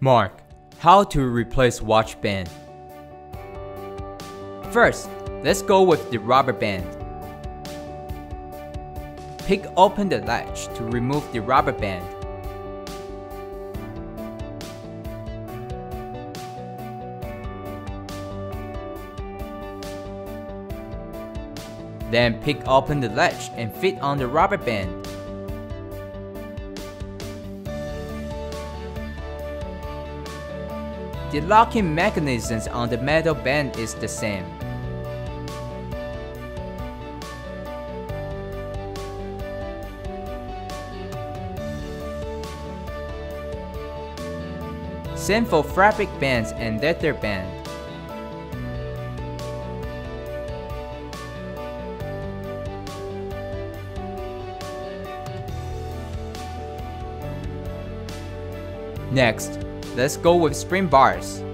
MARQ. How to replace watch band. First, let's go with the rubber band. Pick open the latch to remove the rubber band. Then pick open the latch and fit on the rubber band. The locking mechanisms on the metal band is the same. Same for fabric bands and leather band. Next, let's go with spring bars.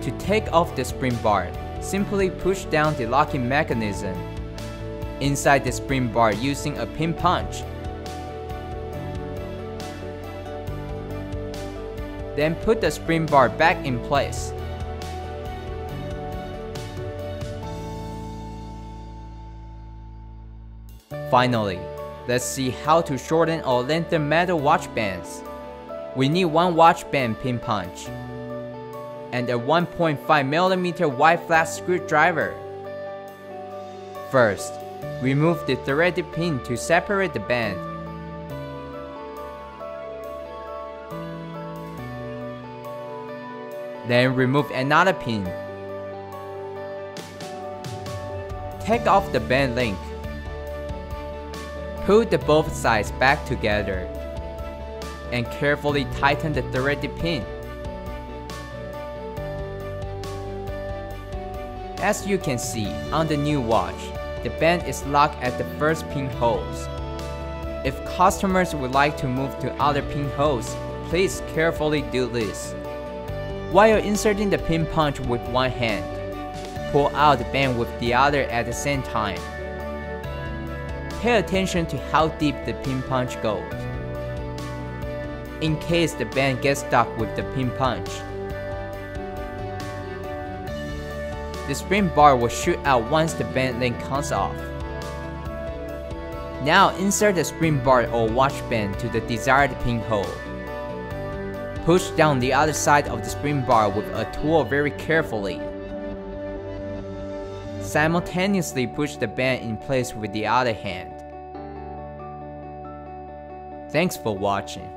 To take off the spring bar, simply push down the locking mechanism inside the spring bar using a pin punch. Then put the spring bar back in place. Finally, let's see how to shorten or lengthen metal watch bands. We need one watch band pin punch and a 1.5mm wide flat screwdriver. First, remove the threaded pin to separate the band. Then remove another pin. Take off the band link. Put the both sides back together and carefully tighten the threaded pin. As you can see on the new watch, the band is locked at the first pinholes. If customers would like to move to other pinholes, please carefully do this. While inserting the pin punch with one hand, pull out the band with the other at the same time. Pay attention to how deep the pin punch goes, in case the band gets stuck with the pin punch. The spring bar will shoot out once the band link comes off. Now insert the spring bar or watch band to the desired pinhole. Push down the other side of the spring bar with a tool very carefully. Simultaneously push the band in place with the other hand. Thanks for watching.